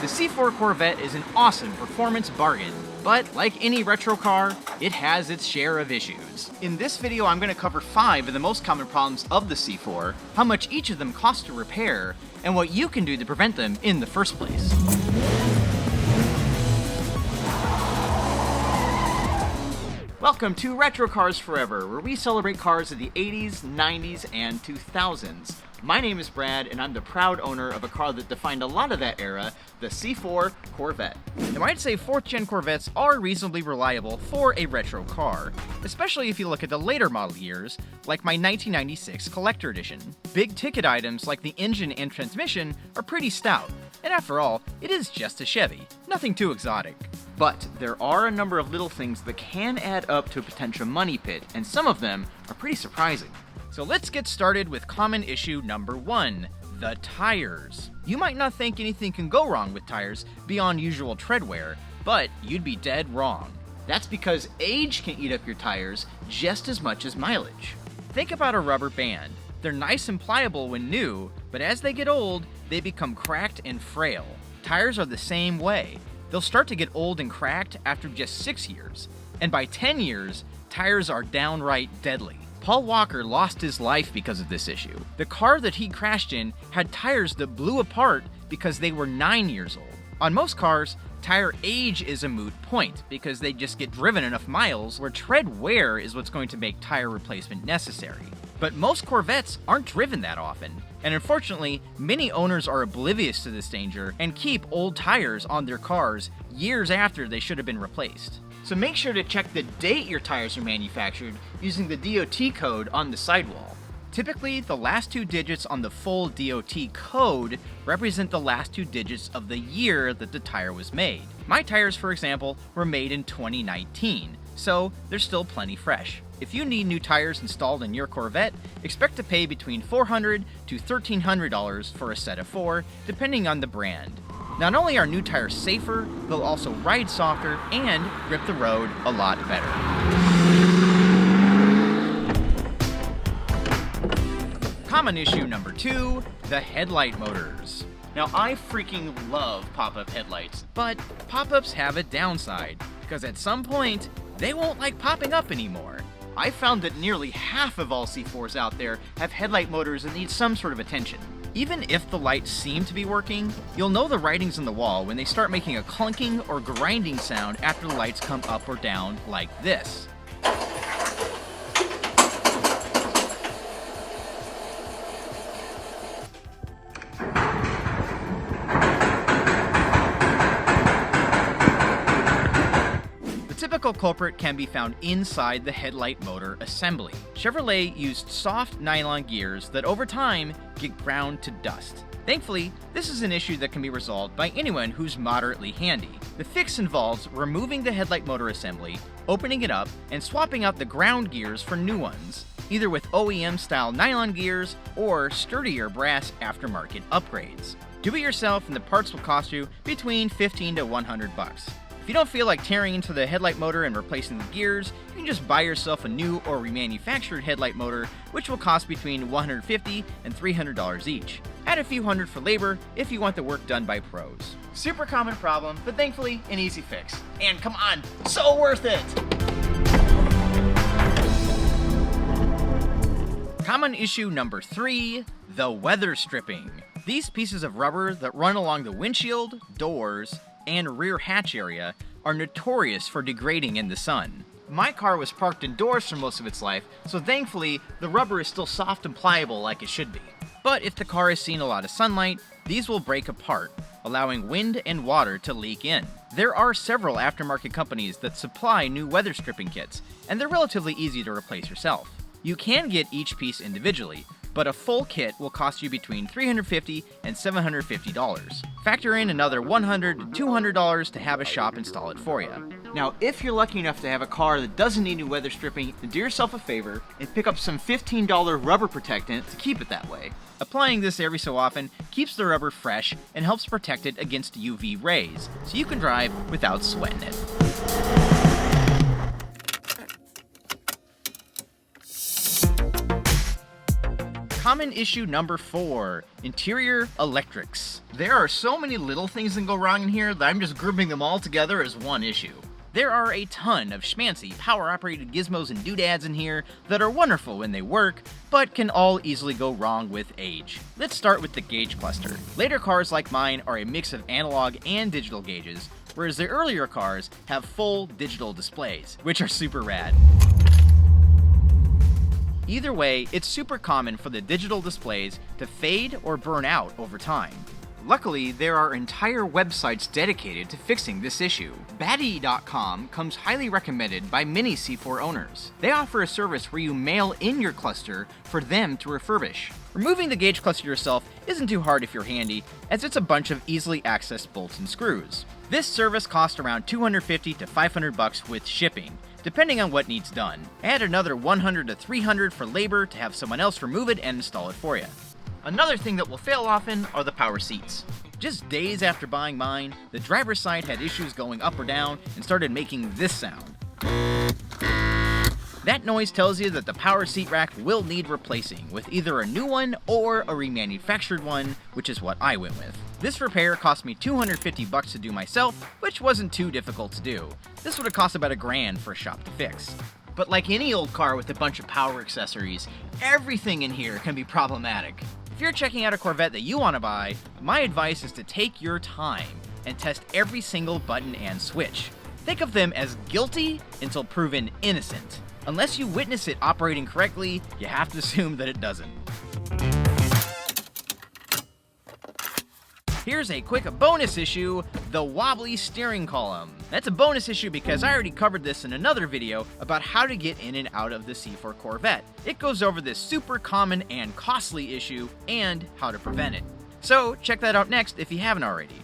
The C4 Corvette is an awesome performance bargain, but like any retro car, it has its share of issues. In this video, I'm going to cover 5 of the most common problems of the C4, how much each of them costs to repair, and what you can do to prevent them in the first place. Welcome to Retro Cars Forever, where we celebrate cars of the 80s, 90s, and 2000s. My name is Brad, and I'm the proud owner of a car that defined a lot of that era, the C4 Corvette. Now, I'd say 4th gen Corvettes are reasonably reliable for a retro car, especially if you look at the later model years, like my 1996 Collector Edition. Big ticket items like the engine and transmission are pretty stout, and after all, it is just a Chevy, nothing too exotic. But there are a number of little things that can add up to a potential money pit, and some of them are pretty surprising. So let's get started with common issue number 1, the tires. You might not think anything can go wrong with tires beyond usual tread wear, but you'd be dead wrong. That's because age can eat up your tires just as much as mileage. Think about a rubber band. They're nice and pliable when new, but as they get old, they become cracked and frail. Tires are the same way. They'll start to get old and cracked after just 6 years, and by 10 years, tires are downright deadly. Paul Walker lost his life because of this issue. The car that he crashed in had tires that blew apart because they were 9 years old. On most cars, tire age is a moot point because they just get driven enough miles where tread wear is what's going to make tire replacement necessary. But most Corvettes aren't driven that often, and unfortunately, many owners are oblivious to this danger and keep old tires on their cars years after they should have been replaced. So make sure to check the date your tires are manufactured using the DOT code on the sidewall. Typically, the last 2 digits on the full DOT code represent the last 2 digits of the year that the tire was made. My tires, for example, were made in 2019, so they're still plenty fresh. If you need new tires installed in your Corvette, expect to pay between $400 to $1,300 for a set of 4, depending on the brand. Not only are new tires safer, they'll also ride softer and grip the road a lot better. Common issue number 2, the headlight motors. Now, I freaking love pop-up headlights, but pop-ups have a downside, because at some point, they won't like popping up anymore. I found that nearly half of all C4s out there have headlight motors that need some sort of attention. Even if the lights seem to be working, you'll know the writings on the wall when they start making a clunking or grinding sound after the lights come up or down like this. The typical culprit can be found inside the headlight motor assembly. Chevrolet used soft nylon gears that over time get ground to dust. Thankfully, this is an issue that can be resolved by anyone who's moderately handy. The fix involves removing the headlight motor assembly, opening it up, and swapping out the ground gears for new ones, either with OEM-style nylon gears or sturdier brass aftermarket upgrades. Do it yourself and the parts will cost you between $15 to $100. If you don't feel like tearing into the headlight motor and replacing the gears, you can just buy yourself a new or remanufactured headlight motor, which will cost between $150 and $300 each. Add a few hundred for labor if you want the work done by pros. Super common problem, but thankfully an easy fix. And come on, so worth it! Common issue number 3, the weather stripping. These pieces of rubber that run along the windshield, doors, and rear hatch area are notorious for degrading in the sun. My car was parked indoors for most of its life, so thankfully the rubber is still soft and pliable like it should be. But if the car has seen a lot of sunlight, these will break apart, allowing wind and water to leak in. There are several aftermarket companies that supply new weather stripping kits, and they're relatively easy to replace yourself. You can get each piece individually, but a full kit will cost you between $350 and $750. Factor in another $100 to $200 to have a shop install it for you. Now, if you're lucky enough to have a car that doesn't need new weather stripping, then do yourself a favor and pick up some $15 rubber protectant to keep it that way. Applying this every so often keeps the rubber fresh and helps protect it against UV rays, so you can drive without sweating it. Common issue number 4, interior electrics. There are so many little things that go wrong in here that I'm just grouping them all together as one issue. There are a ton of schmancy, power-operated gizmos and doodads in here that are wonderful when they work, but can all easily go wrong with age. Let's start with the gauge cluster. Later cars like mine are a mix of analog and digital gauges, whereas the earlier cars have full digital displays, which are super rad. Either way, it's super common for the digital displays to fade or burn out over time. Luckily, there are entire websites dedicated to fixing this issue. Batty.com comes highly recommended by many C4 owners. They offer a service where you mail in your cluster for them to refurbish. Removing the gauge cluster yourself isn't too hard if you're handy, as it's a bunch of easily accessed bolts and screws. This service costs around $250 to $500 with shipping, depending on what needs done. Add another $100 to $300 for labor to have someone else remove it and install it for you. Another thing that will fail often are the power seats. Just days after buying mine, the driver's side had issues going up or down and started making this sound. That noise tells you that the power seat rack will need replacing with either a new one or a remanufactured one, which is what I went with. This repair cost me $250 to do myself, which wasn't too difficult to do. This would have cost about $1,000 for a shop to fix. But like any old car with a bunch of power accessories, everything in here can be problematic. If you're checking out a Corvette that you want to buy, my advice is to take your time and test every single button and switch. Think of them as guilty until proven innocent. Unless you witness it operating correctly, you have to assume that it doesn't. Here's a quick bonus issue, the wobbly steering column. That's a bonus issue because I already covered this in another video about how to get in and out of the C4 Corvette. It goes over this super common and costly issue and how to prevent it. So check that out next if you haven't already.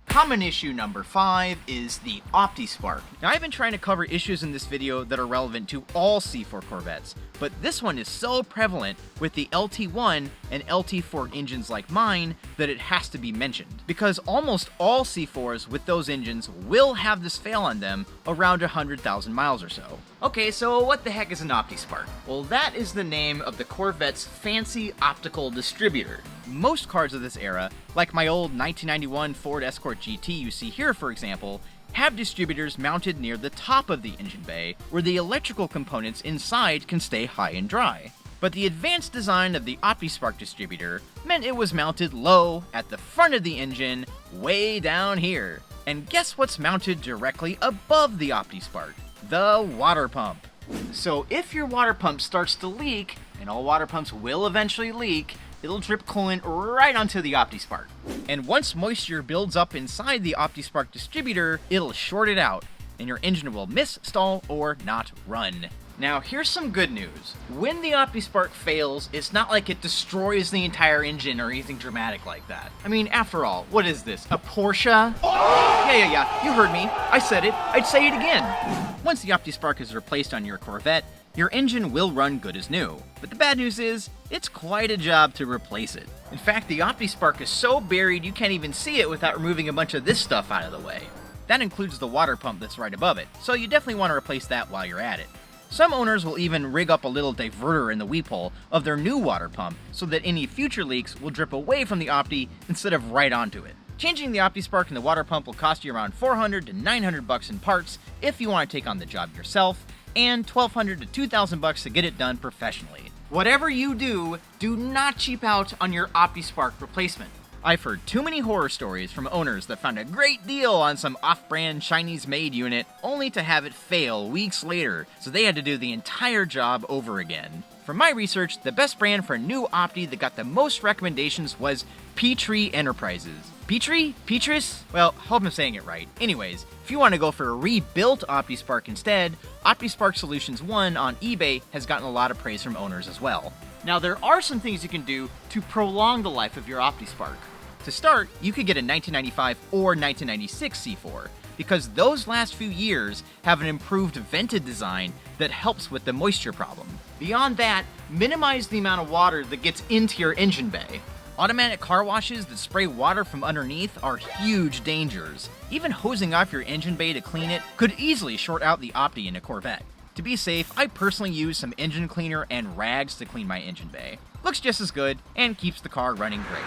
Common issue number 5 is the Optispark. Now I've been trying to cover issues in this video that are relevant to all C4 Corvettes, but this one is so prevalent with the LT1 and LT4 engines like mine that it has to be mentioned. Because almost all C4s with those engines will have this fail on them around 100,000 miles or so. Okay, so what the heck is an Optispark? Well, that is the name of the Corvette's fancy optical distributor. Most cars of this era, like my old 1991 Ford Escort GT you see here for example, have distributors mounted near the top of the engine bay where the electrical components inside can stay high and dry. But the advanced design of the Optispark distributor meant it was mounted low at the front of the engine, way down here. And guess what's mounted directly above the Optispark? The water pump. So if your water pump starts to leak, and all water pumps will eventually leak, it'll drip coolant right onto the Optispark. And once moisture builds up inside the Optispark distributor, it'll short it out, and your engine will miss, stall, or not run. Now here's some good news. When the Optispark fails, it's not like it destroys the entire engine or anything dramatic like that. I mean, after all, what is this, a Porsche? Yeah, you heard me. I said it. I'd say it again. Once the Optispark is replaced on your Corvette, your engine will run good as new. But the bad news is, it's quite a job to replace it. In fact, the Optispark is so buried you can't even see it without removing a bunch of this stuff out of the way. That includes the water pump that's right above it, so you definitely want to replace that while you're at it. Some owners will even rig up a little diverter in the weep hole of their new water pump so that any future leaks will drip away from the Opti instead of right onto it. Changing the Optispark and the water pump will cost you around $400 to $900 in parts if you want to take on the job yourself, and $1,200 to $2,000 to get it done professionally. Whatever you do, do not cheap out on your Optispark replacement. I've heard too many horror stories from owners that found a great deal on some off-brand Chinese-made unit only to have it fail weeks later, so they had to do the entire job over again. From my research, the best brand for a new Opti that got the most recommendations was Petrie Enterprises. Petrie? Petrus? Well, hope I'm saying it right. Anyways, if you want to go for a rebuilt Optispark instead, Optispark Solutions 1 on eBay has gotten a lot of praise from owners as well. Now, there are some things you can do to prolong the life of your Optispark. To start, you could get a 1995 or 1996 C4, because those last few years have an improved vented design that helps with the moisture problem. Beyond that, minimize the amount of water that gets into your engine bay. Automatic car washes that spray water from underneath are huge dangers. Even hosing off your engine bay to clean it could easily short out the Opti in a Corvette. To be safe, I personally use some engine cleaner and rags to clean my engine bay. Looks just as good and keeps the car running great.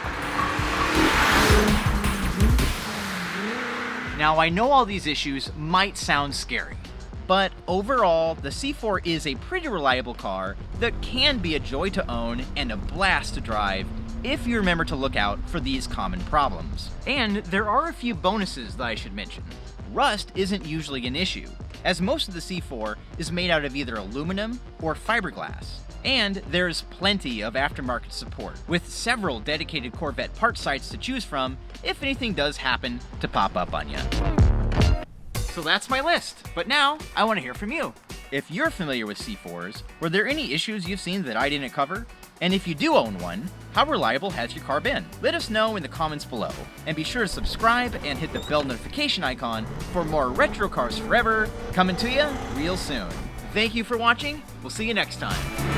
Now, I know all these issues might sound scary, but overall, the C4 is a pretty reliable car that can be a joy to own and a blast to drive if you remember to look out for these common problems. And there are a few bonuses that I should mention. Rust isn't usually an issue, as most of the C4 is made out of either aluminum or fiberglass. And there's plenty of aftermarket support, with several dedicated Corvette part sites to choose from if anything does happen to pop up on you. So that's my list, but now I want to hear from you. If you're familiar with C4s, were there any issues you've seen that I didn't cover? And if you do own one, how reliable has your car been? Let us know in the comments below, and be sure to subscribe and hit the bell notification icon for more Retro Cars Forever coming to you real soon. Thank you for watching, we'll see you next time.